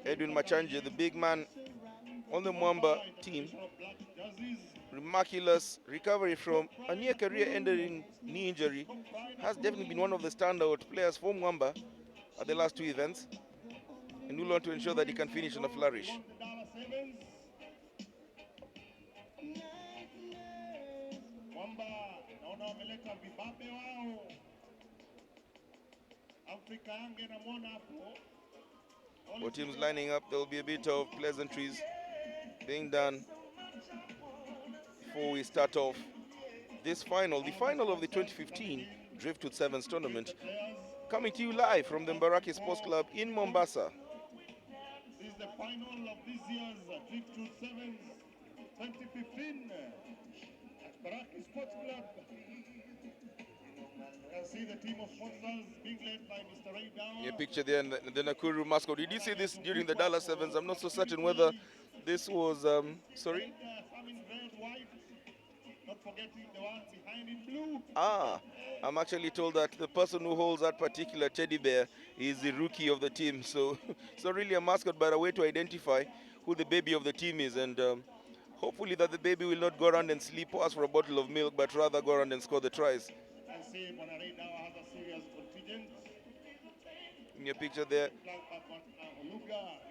Edwin Machanje, the big man on the Mwamba team. Remarkable recovery from a near career-ending knee injury. Has definitely been one of the standout players for Mwamba at the last two events, and we'll want to ensure that he can finish on a flourish. For teams lining up, there will be a bit of pleasantries being done before we start off this final, the final of the 2015 Driftwood Sevens tournament, coming to you live from the Mbaraki Sports Club in Mombasa. This is the final of this year's Driftwood Sevens 2015 at Mbaraki Sports Club. You can see the team of sponsors being led by Mr. Ray Dower. A picture there, and the Nakuru mascot. Did you see this during the Dallas Sevens? I'm not so certain whether this was, sorry? Not forgetting the one behind in blue. I'm actually told that the person who holds that particular teddy bear is the rookie of the team. So it's not really a mascot, but a way to identify who the baby of the team is. And hopefully that the baby will not go around and sleep or ask for a bottle of milk, but rather go around and score the tries. I see Ray Dower has a serious contingent. In your picture there,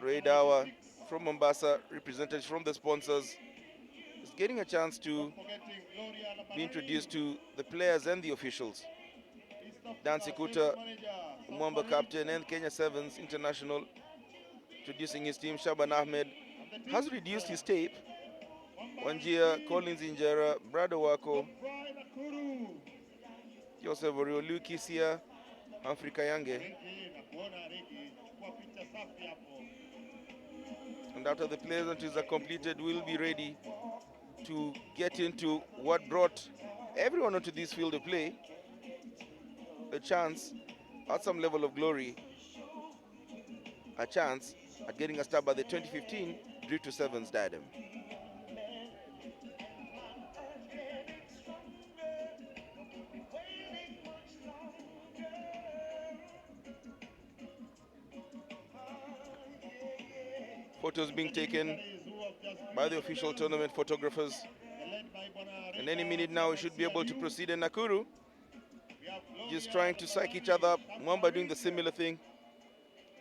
Ray Dower from Mombasa, represented from the sponsors, is getting a chance to be introduced to the players and the officials. Dan Sikuta, Mwamba captain and Kenya Sevens international, introducing his team. Shaban Ahmed has reduced his tape. Wanjia, Collins Injera, Brado Wako, Joseph Oriolu Kisia, Humphrey Kayange. And after the pleasantries are completed, we'll be ready to get into what brought everyone onto this field of play, a chance at some level of glory, a chance at getting a stab at the 2015 Driftwood Sevens diadem. Photos being taken by the official tournament photographers. And any minute now we should be able to proceed. And Nakuru just trying to psych each other up. Mwamba doing the similar thing.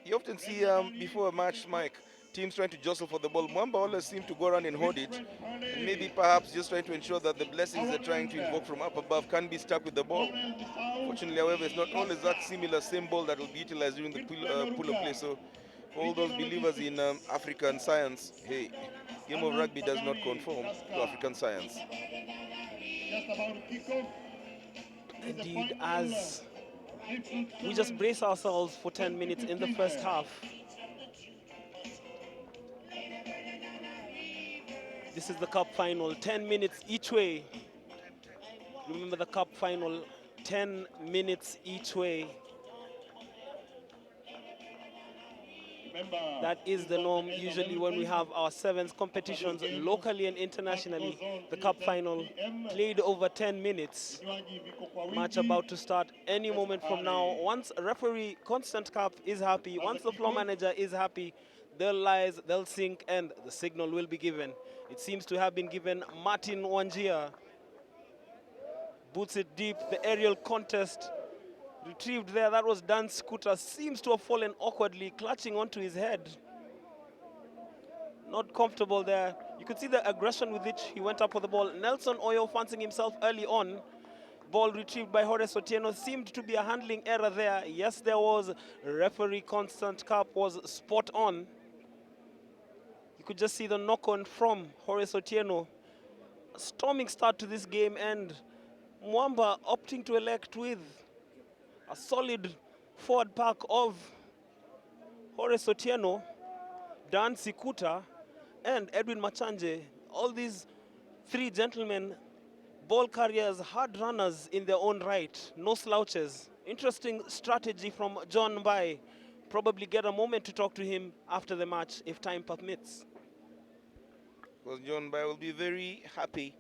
You often see before a match, Mike, teams trying to jostle for the ball. Mwamba always seems to go around and hold it. And maybe perhaps just trying to ensure that the blessings they're trying to invoke from up above can be stuck with the ball. Fortunately, however, it's not always that same ball that will be utilized during the pull of play. So for all those believers in African science, hey, game of rugby does not conform to African science. Indeed, as we just brace ourselves for 10 minutes in the first half. This is the cup final, 10 minutes each way. Remember the cup final, 10 minutes each way. That is the norm usually when we have our sevens competitions locally and internationally. The cup final played over 10 minutes. Match about to start any moment from now. Once referee Constant Cap is happy, once the floor manager is happy, they'll rise, they'll sink, and the signal will be given. It seems to have been given. Martin Wanjia boots it deep. The aerial contest retrieved there. That was Dan Scooter. Seems to have fallen awkwardly, clutching onto his head. Not comfortable there. You could see the aggression with which he went up for the ball. Nelson Oyo fancying himself early on. Ball retrieved by Horace Otieno. Seemed to be a handling error there. Yes, there was. Referee Constant Cap was spot on. You could just see the knock-on from Horace Otieno. A storming start to this game, and Mwamba opting to elect with a solid forward pack of Horace Otieno, Dan Sikuta, and Edwin Machanje. All these three gentlemen, ball carriers, hard runners in their own right, no slouches. Interesting strategy from John Mbai. Probably get a moment to talk to him after the match if time permits. Well, John Mbai will be very happy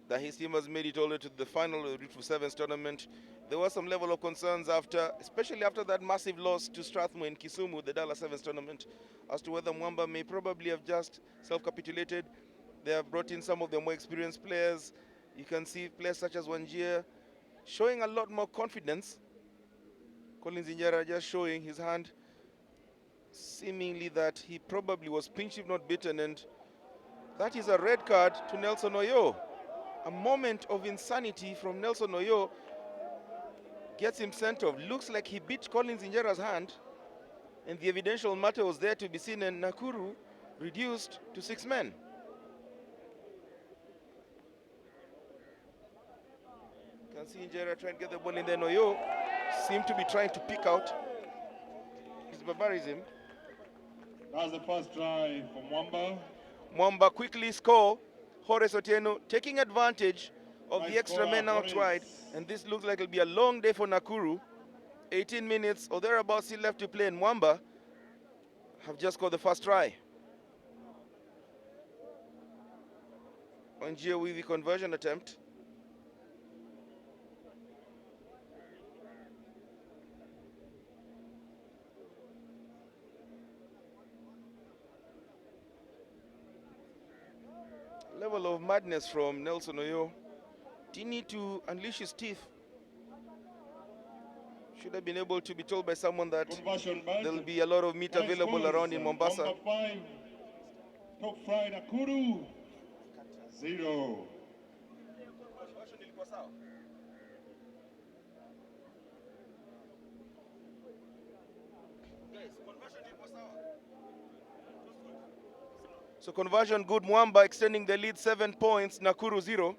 that his team has made it all the way to the final of the Driftwood Sevens tournament, there was some level of concerns after, especially after that massive loss to Strathmore in Kisumu, the Dallas Sevens tournament, as to whether Mwamba may probably have just self-capitulated. They have brought in some of the more experienced players. You can see players such as Wanjia showing a lot more confidence. Collins Injera just showing his hand, seemingly that he probably was pinched if not bitten, and that is a red card to Nelson Oyo. A moment of insanity from Nelson Oyo gets him sent off. Looks like he bit Collins Injera's hand, and the evidential matter was there to be seen, and Nakuru reduced to 6 men. You can see Injera trying to get the ball in there. Oyo seemed to be trying to pick out his barbarism. That's the first try for Mwamba. Mwamba quickly score. Horace Otieno taking advantage of the extra men out wide, and this looks like it'll be a long day for Nakuru. 18 minutes or thereabouts still left to play, and Mwamba have just got the first try. Wanjia with the conversion attempt. Level of madness from Nelson Oyo. Didn't need to unleash his teeth. Should have been able to be told by someone that there'll be a lot of meat available around in Mombasa. Number 5, top Fry Nakuru, 0. So conversion good, Mwamba extending the lead 7 points, Nakuru 0.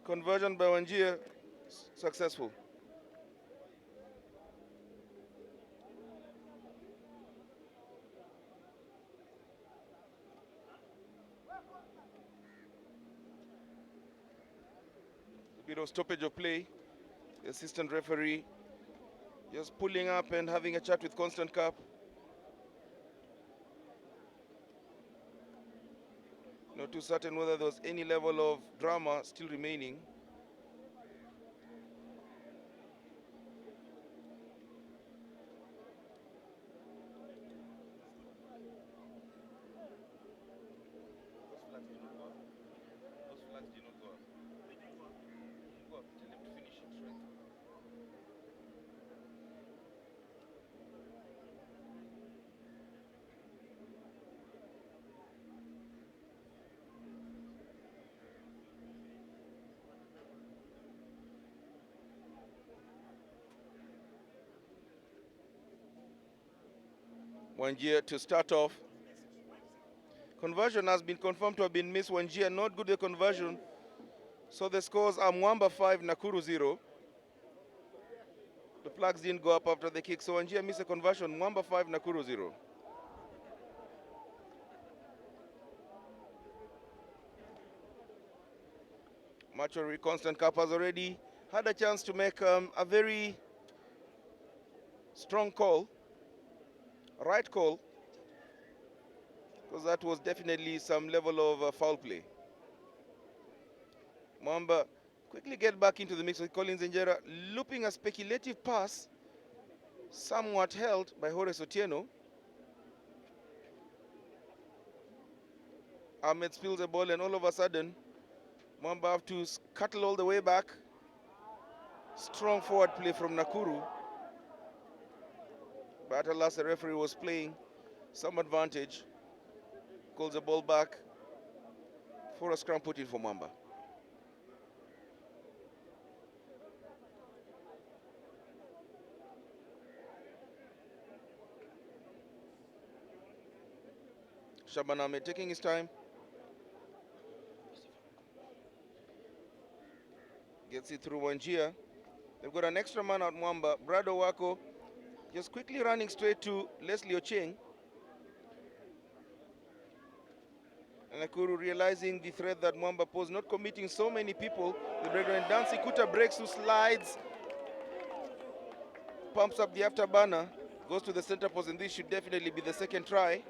Conversion by Wanjia successful. A bit of stoppage of play. The assistant referee just pulling up and having a chat with Constant Cup. Not too certain whether there was any level of drama still remaining. Wanjia to start off. Conversion has been confirmed to have been missed. Wanjia not good at conversion. So the scores are Mwamba 5, Nakuru 0. The flags didn't go up after the kick. So Wanjia missed a conversion. Mwamba 5, Nakuru 0. Machori Constant Cup has already had a chance to make a very strong call. Right call, because that was definitely some level of foul play. Mwamba quickly get back into the mix with Collins Injera, looping a speculative pass, somewhat held by Horace Otieno. Ahmed spills the ball, and all of a sudden, Mwamba have to scuttle all the way back. Strong forward play from Nakuru. But at last the referee was playing some advantage. Calls the ball back for a scrum put in for Mwamba. Shaban Ahmed taking his time. Gets it through Wanjia. They've got an extra man out Mwamba. Brado Wako just quickly running straight to Leslie Ocheng. And Nakuru realizing the threat that Mwamba posed, not committing so many people. The brethren Dancy Kuta breaks through, slides, pumps up the afterburner, goes to the center post, and this should definitely be the second try.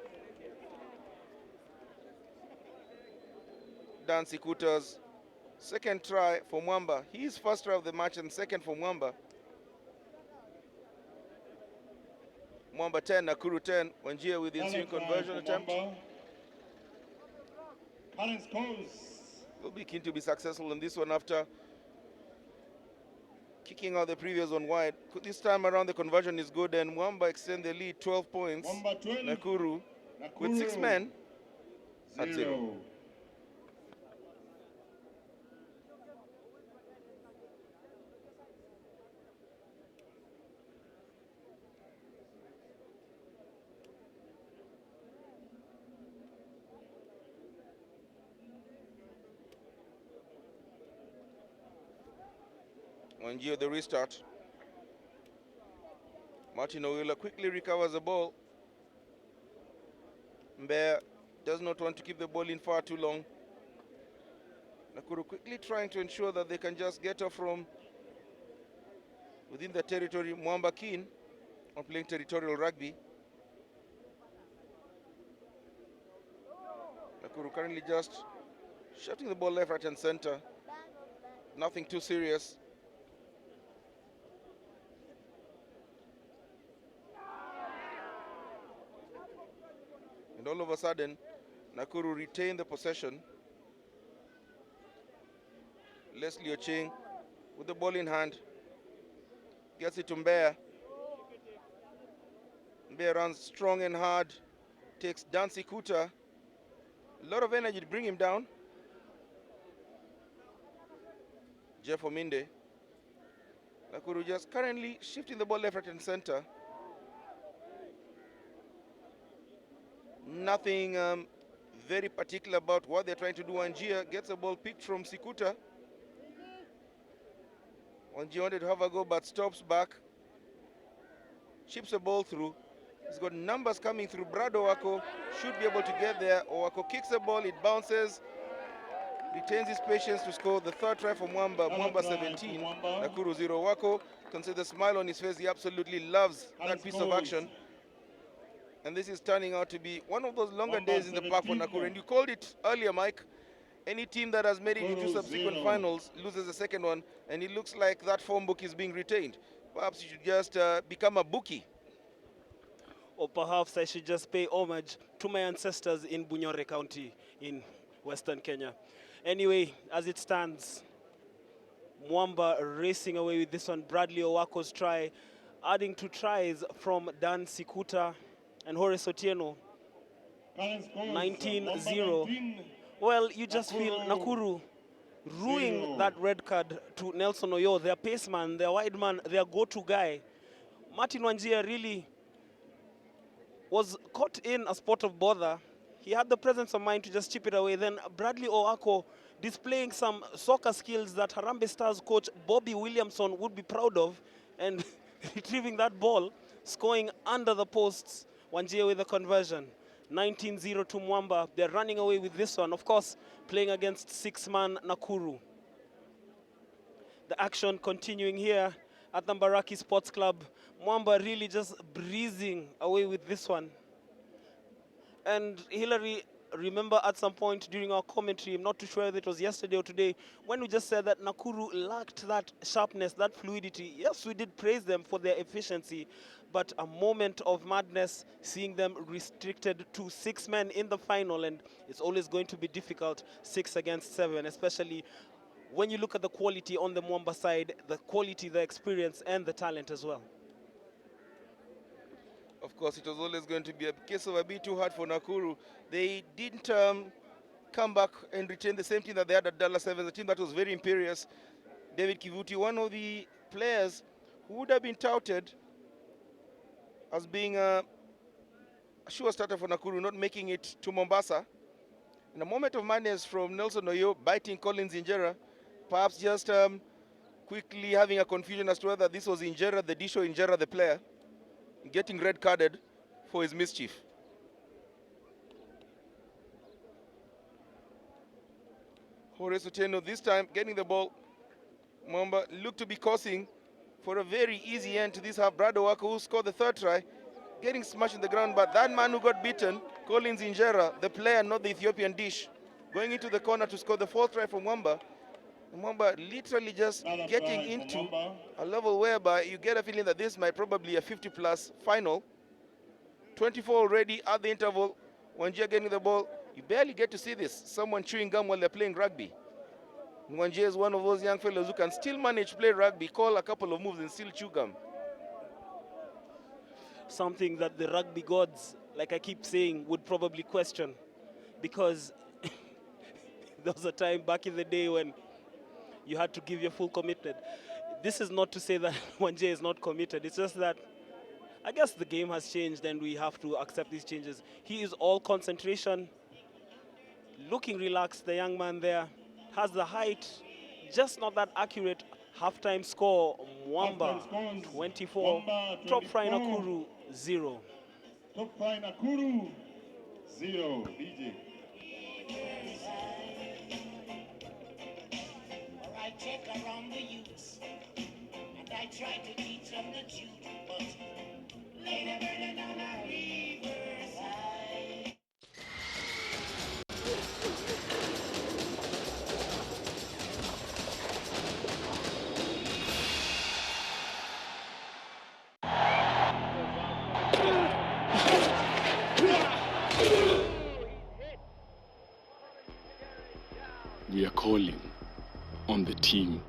Dancy Kuta's Second try for Mwamba. His first try of the match and second for Mwamba. Mwamba 10, Nakuru 10. Wanjia with the ensuing conversion attempt. Will be keen to be successful in this one after kicking out the previous one wide. This time around the conversion is good and Mwamba extend the lead 12 points. 12. Nakuru with 6 men at 0. Wanjia the restart. Martin Owila quickly recovers the ball. Mbeya does not want to keep the ball in far too long. Nakuru quickly trying to ensure that they can just get off from within the territory. Mwamba keen on playing territorial rugby. Nakuru currently just shutting the ball left, right and center. Nothing too serious. And all of a sudden, Nakuru retain the possession. Leslie Ocheng with the ball in hand. Gets it to Mbeya. Mbeya runs strong and hard. Takes Dancy Kuta. A lot of energy to bring him down. Jeff Ominde. Nakuru just currently shifting the ball left, right and center. Nothing very particular about what they're trying to do. Wanjia gets the ball picked from Sikuta. Wanjia wanted to have a go but stops back. Chips the ball through. He's got numbers coming through. Brad Owako should be able to get there. Owako kicks the ball, it bounces. Retains his patience to score the third try for Mwamba. Mwamba 17, Nakuru 0. Owako, you can see the smile on his face. He absolutely loves that piece of action. And this is turning out to be one of those longer days in the park for Nakuru. And you called it earlier, Mike. Any team that has made it into subsequent finals loses the second one. And it looks like that form book is being retained. Perhaps you should just become a bookie. Or perhaps I should just pay homage to my ancestors in Bunyore County in Western Kenya. Anyway, as it stands, Mwamba racing away with this one. Bradley Owako's try, adding 2 tries from Dan Sikuta and Horace Otieno. 19-0. Well, you just feel Nakuru ruining that red card to Nelson Oyo, their paceman, their wide man, their go-to guy. Martin Wanjia really was caught in a spot of bother. He had the presence of mind to just chip it away. Then Bradley Owako displaying some soccer skills that Harambee Stars coach Bobby Williamson would be proud of, and retrieving that ball, scoring under the posts. Wanjia with the conversion. 19-0 to Mwamba. They're running away with this one. Of course, playing against 6-man Nakuru. The action continuing here at the Mbaraki Sports Club. Mwamba really just breezing away with this one. And Hillary, remember at some point during our commentary, I'm not too sure if it was yesterday or today, when we just said that Nakuru lacked that sharpness, that fluidity. Yes, we did praise them for their efficiency, but a moment of madness, seeing them restricted to 6 men in the final, and it's always going to be difficult, 6 against 7, especially when you look at the quality on the Mwamba side, the quality, the experience, and the talent as well. Of course, it was always going to be a case of a bit too hard for Nakuru. They didn't come back and retain the same team that they had at Dallas Sevens, a team that was very imperious. David Kivuti, one of the players who would have been touted as being a sure starter for Nakuru, not making it to Mombasa. In a moment of madness from Nelson Oyo, biting Collins Injera, perhaps just quickly having a confusion as to whether this was Injera the dish or Injera the player, getting red carded for his mischief. Horace Otieno this time getting the ball. Mwamba looked to be causing for a very easy end to this half. Brad Owako, who scored the third try, getting smashed in the ground, but that man who got beaten, Collins Injera, the player, not the Ethiopian dish, going into the corner to score the fourth try from Mwamba. Mwamba literally just Another getting try for into Mwamba. a level whereby you get a feeling that this might probably be a 50-plus final. 24 already at the interval. Wanjia getting the ball. You barely get to see this. Someone chewing gum while they're playing rugby. Wanjia is one of those young fellows who can still manage to play rugby, call a couple of moves and still chew gum. Something that the rugby gods, like I keep saying, would probably question, because there was a time back in the day when you had to give your full commitment. This is not to say that Wanje is not committed. It's just that I guess the game has changed and we have to accept these changes. He is all concentration, looking relaxed, the young man there. Has the height, just not that accurate. Halftime score, Mwamba Halftime scores, 24, Mwamba, Top Fry 24. Nakuru 0. Top Fry Nakuru 0. DJ. Or I check around the youths, and I try to teach them the truth, but lay the burden on a riverside. We are calling on the team.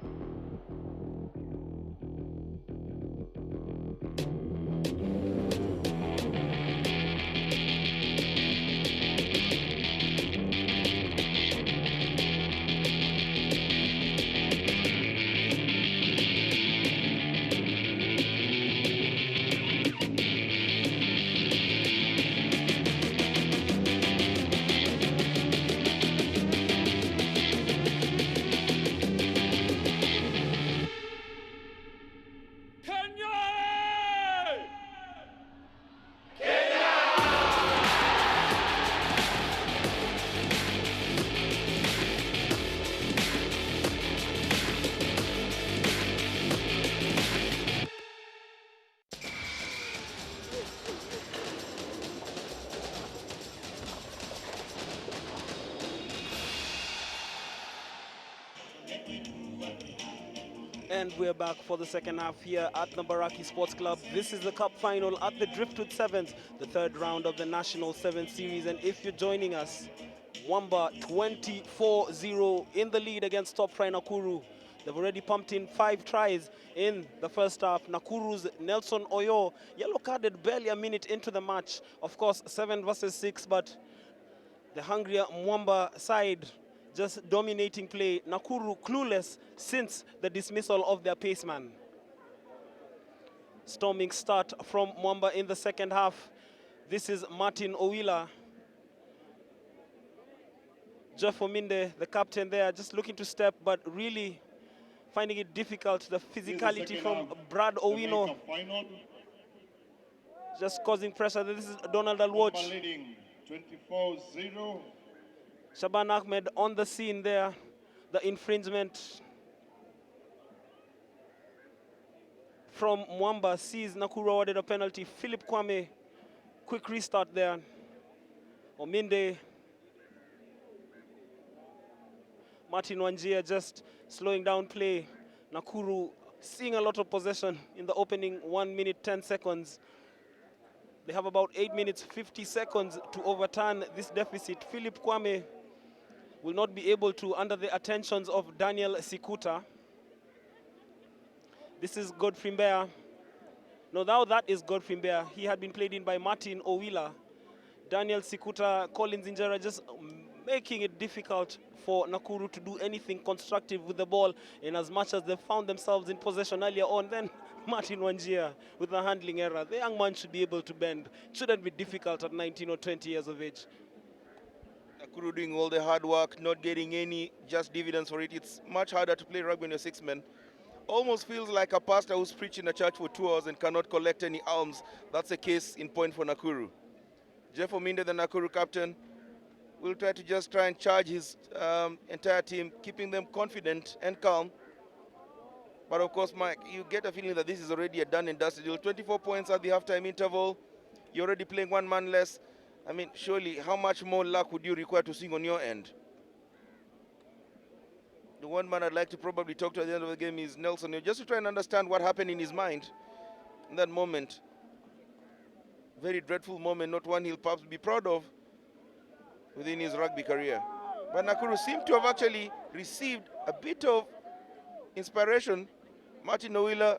And we're back for the second half here at the Mbaraki Sports Club. This is the cup final at the Driftwood Sevens, the third round of the National Sevens Series. And if you're joining us, Mwamba 24-0 in the lead against Top Fry Nakuru. They've already pumped in 5 tries in the first half. Nakuru's Nelson Oyo, yellow carded barely a minute into the match. Of course, 7 versus 6, but the hungrier Mwamba side just dominating play. Nakuru clueless since the dismissal of their paceman. Storming start from Mwamba in the second half. This is Martin Owila. Jeff Ominde, the captain there, just looking to step, but really finding it difficult. The physicality from Brad Owino just causing pressure. This is Donald Alwatch. Leading 24-0. Shaban Ahmed on the scene there. The infringement from Mwamba sees Nakuru awarded a penalty. Philip Kwame, quick restart there. Ominde. Martin Wanjia just slowing down play. Nakuru seeing a lot of possession in the opening 1 minute 10 seconds. They have about 8 minutes 50 seconds to overturn this deficit. Philip Kwame will not be able to under the attentions of Daniel Sikuta. This is Godfrey Mbea. No, now that is Godfrey Mbea. He had been played in by Martin Owila. Daniel Sikuta, Collins Injera just making it difficult for Nakuru to do anything constructive with the ball, in as much as they found themselves in possession earlier on. Then Martin Wanjia with a handling error. The young man should be able to bend. It shouldn't be difficult at 19 or 20 years of age. Nakuru doing all the hard work, not getting any just dividends for it. It's much harder to play rugby when you're 6 men. Almost feels like a pastor who's preaching a church for 2 hours and cannot collect any alms. That's the case in point for Nakuru. Jeff Ominde, the Nakuru captain, will try and charge his entire team, keeping them confident and calm. But of course, Mike, you get a feeling that this is already a done and dusted deal. 24 points at the halftime interval. You're already playing 1 man less. I mean, surely, how much more luck would you require to swing on your end? The one man I'd like to probably talk to at the end of the game is Nelson, just to try and understand what happened in his mind in that moment. Very dreadful moment, not one he'll perhaps be proud of within his rugby career. But Nakuru seemed to have actually received a bit of inspiration. Martin Owila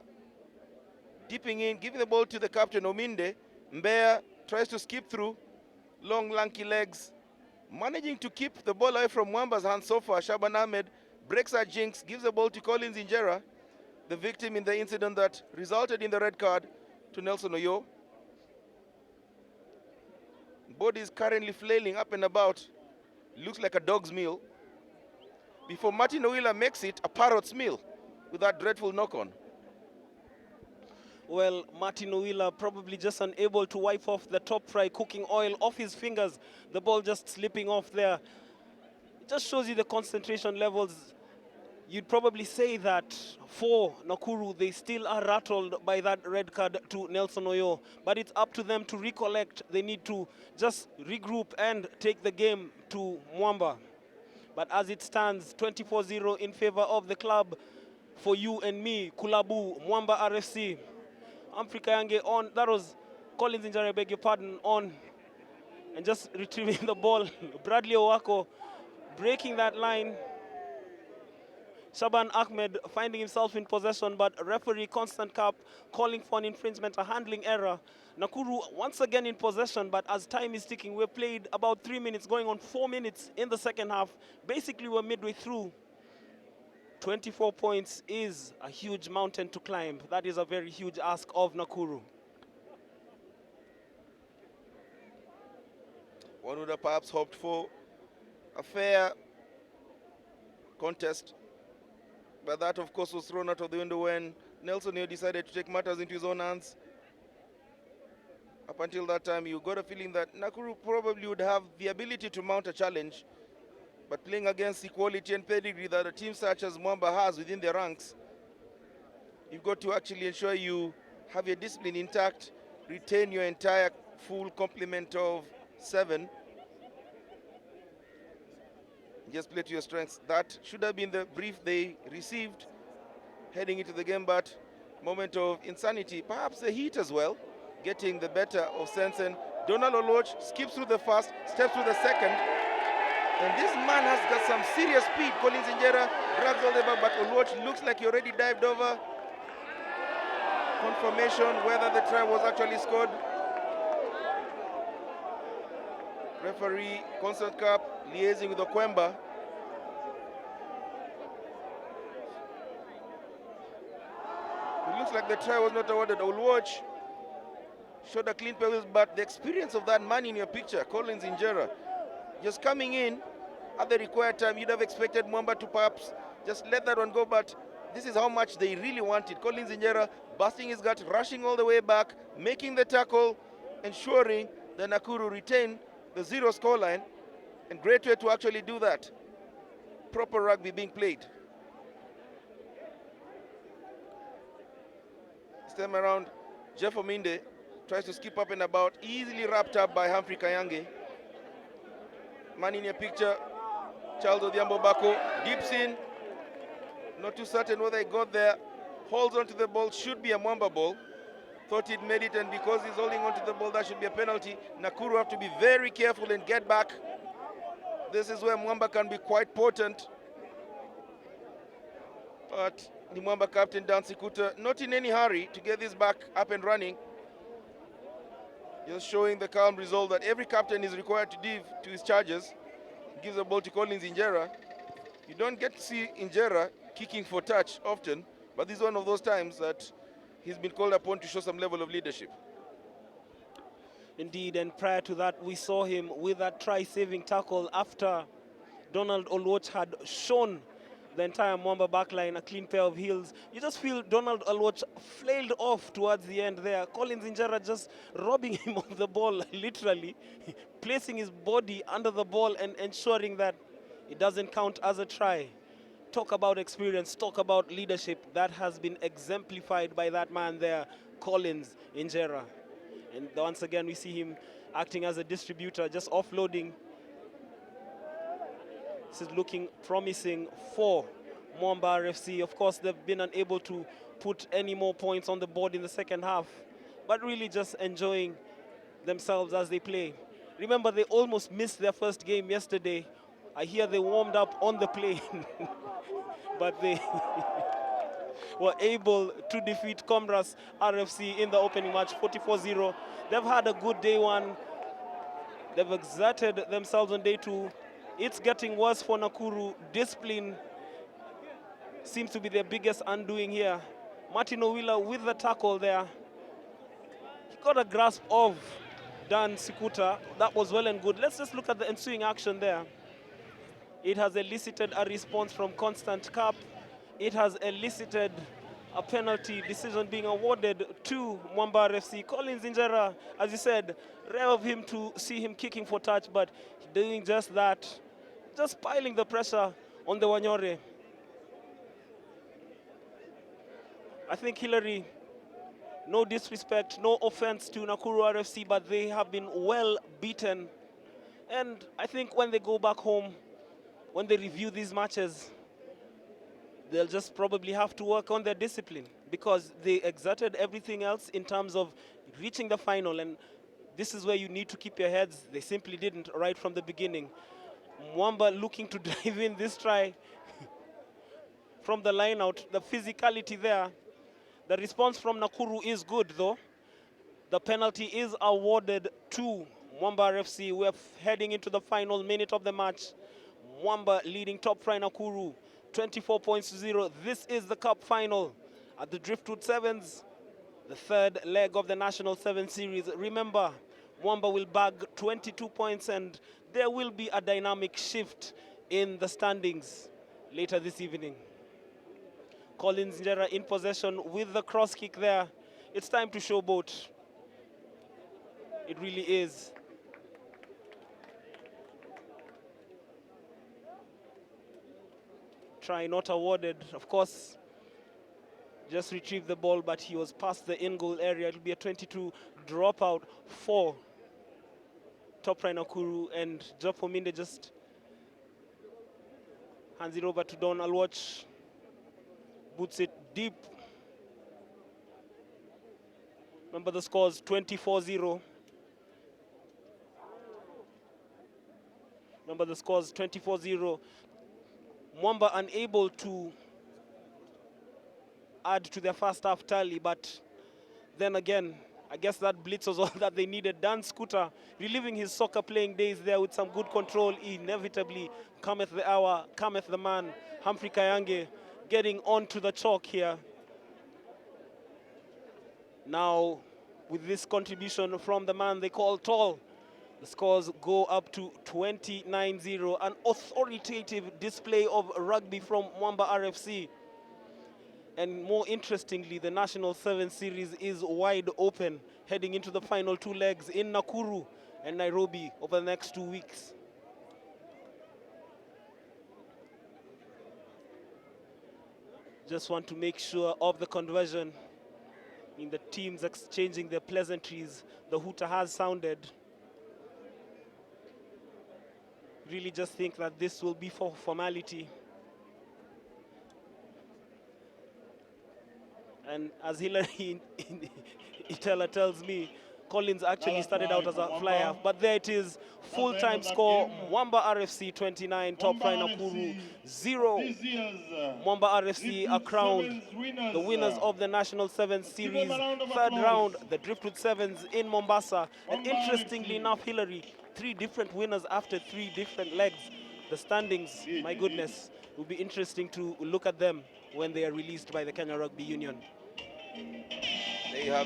dipping in, giving the ball to the captain, Ominde. Mbeya tries to skip through, long lanky legs, managing to keep the ball away from Mwamba's hands so far. Shaban Ahmed breaks a jinx, gives the ball to Collins Injera, the victim in the incident that resulted in the red card to Nelson Oyo. Body is currently flailing up and about. Looks like a dog's meal. Before Martin Owila makes it a parrot's meal with that dreadful knock-on. Well, Martin Owila probably just unable to wipe off the top fry cooking oil off his fingers. The ball just slipping off there. It just shows you the concentration levels. You'd probably say that for Nakuru, they still are rattled by that red card to Nelson Oyo. But it's up to them to recollect. They need to just regroup and take the game to Mwamba. But as it stands, 24-0 in favor of the club for you and me, Kulabu, Mwamba RFC. Africa Yange on, that was Collins Injera, I beg your pardon, on. And just retrieving the ball. Bradley Owako breaking that line. Shaban Ahmed finding himself in possession, but referee Constant Cap calling for an infringement, a handling error. Nakuru once again in possession, but as time is ticking, we've played about 3 minutes, going on 4 minutes in the second half. Basically, we're midway through. 24 points is a huge mountain to climb. That is a very huge ask of Nakuru. One would have perhaps hoped for a fair contest, but that, of course, was thrown out of the window when Nelson Oyo decided to take matters into his own hands. Up until that time, you got a feeling that Nakuru probably would have the ability to mount a challenge, but playing against the quality and pedigree that a team such as Mwamba has within their ranks, you've got to actually ensure you have your discipline intact, retain your entire full complement of 7. Just play to your strengths. That should have been the brief they received heading into the game, but moment of insanity, perhaps the heat as well, getting the better of Sensen. Donald Oloch skips through the first, steps through the second, and this man has got some serious speed. Collins Injera grabs all the way, but Oloch looks like he already dived over. Confirmation whether the try was actually scored. Referee Constant Cap liaising with Okwemba. It looks like the try was not awarded. Oloch showed a clean pass, but the experience of that man in your picture, Collins Injera, just coming in at the required time, you'd have expected Mwamba to perhaps just let that one go, but this is how much they really wanted. Collins Injera busting his gut, rushing all the way back, making the tackle, ensuring that Nakuru retain the 0 scoreline, and great way to actually do that. Proper rugby being played. This time around, Jeff Ominde tries to skip up and about, easily wrapped up by Humphrey Kayange. Man in your picture, Charles Odhiambo Bako, dips in, not too certain whether he got there, holds onto the ball, should be a Mwamba ball. Thought he'd made it, and because he's holding onto the ball, that should be a penalty. Nakuru have to be very careful and get back. This is where Mwamba can be quite potent. But the Mwamba captain, Dan Sikuta, not in any hurry to get this back up and running. Just showing the calm resolve that every captain is required to give to his charges. Gives the ball to Collins Injera. You don't get to see Injera kicking for touch often, but this is one of those times that he's been called upon to show some level of leadership. Indeed, and prior to that, we saw him with that try-saving tackle after Donald Oloch had shown the entire Mwamba backline a clean pair of heels. You just feel Donald Oloch flailed off towards the end there. Collins Injera just robbing him of the ball, literally, placing his body under the ball and ensuring that it doesn't count as a try. Talk about experience, talk about leadership. That has been exemplified by that man there, Collins Injera. And once again, we see him acting as a distributor, just offloading. This is looking promising for Mwamba RFC. Of course, they've been unable to put any more points on the board in the second half, but really just enjoying themselves as they play. Remember, they almost missed their first game yesterday. I hear they warmed up on the plane, but they were able to defeat Comras RFC in the opening match 44-0. They've had a good day one. They've exerted themselves on day two. It's getting worse for Nakuru. Discipline seems to be their biggest undoing here. Martin Owila with the tackle there. He got a grasp of Dan Sikuta. That was well and good. Let's just look at the ensuing action there. It has elicited a response from Constant Cap. It has elicited a penalty decision being awarded to Mwamba RFC. Collins Injera, as you said, rare of him to see him kicking for touch, but doing just that, just piling the pressure on the Wanyore. I think Hillary, no disrespect, no offense to Nakuru RFC, but they have been well beaten. And I think when they go back home, when they review these matches, they'll just probably have to work on their discipline, because they exerted everything else in terms of reaching the final, and this is where you need to keep your heads. They simply didn't right from the beginning. Mwamba looking to drive in this try from the line out, the physicality there. The response from Nakuru is good though. The penalty is awarded to Mwamba RFC. We're heading into the final minute of the match. Mwamba leading top Fry Nakuru 24 points to 0. This is the cup final at the Driftwood Sevens, the third leg of the National 7 Series. Remember, Mwamba will bag 22 points, and there will be a dynamic shift in the standings later this evening. Collins Njera in possession with the cross kick there. It's time to showboat. It really is. Try not awarded. Of course, just retrieved the ball, but he was past the in-goal area. It'll be a 22 dropout for Top Fry Nakuru, and Jopo Minde just hands it over to Don Alwatch. Boots it deep. Remember the scores 24-0. Remember the scores 24-0. Mwamba unable to add to their first half tally, but then again, I guess that blitz was all that they needed. Dan Scooter reliving his soccer playing days there with some good control. Inevitably cometh the hour, cometh the man. Humphrey Kayange getting onto the chalk here. Now, with this contribution from the man they call Tall, the scores go up to 29-0. An authoritative display of rugby from Mwamba RFC. And more interestingly, the National 7 Series is wide open, heading into the final two legs in Nakuru and Nairobi over the next 2 weeks. Just want to make sure of the conversion. In the teams exchanging their pleasantries, the hooter has sounded. Really just think that this will be for formality. And as Hillary Itela tells me, Collins actually started out as a flyer, but there it is, full-time score, Mwamba RFC 29, Top Fry Nakuru 0. Mwamba RFC are crowned the winners of the National 7 Series, third round, the Driftwood Sevens in Mombasa. And interestingly enough, Hillary, 3 different winners after 3 different legs. The standings, my goodness, will be interesting to look at them when they are released by the Kenya Rugby Union. There you have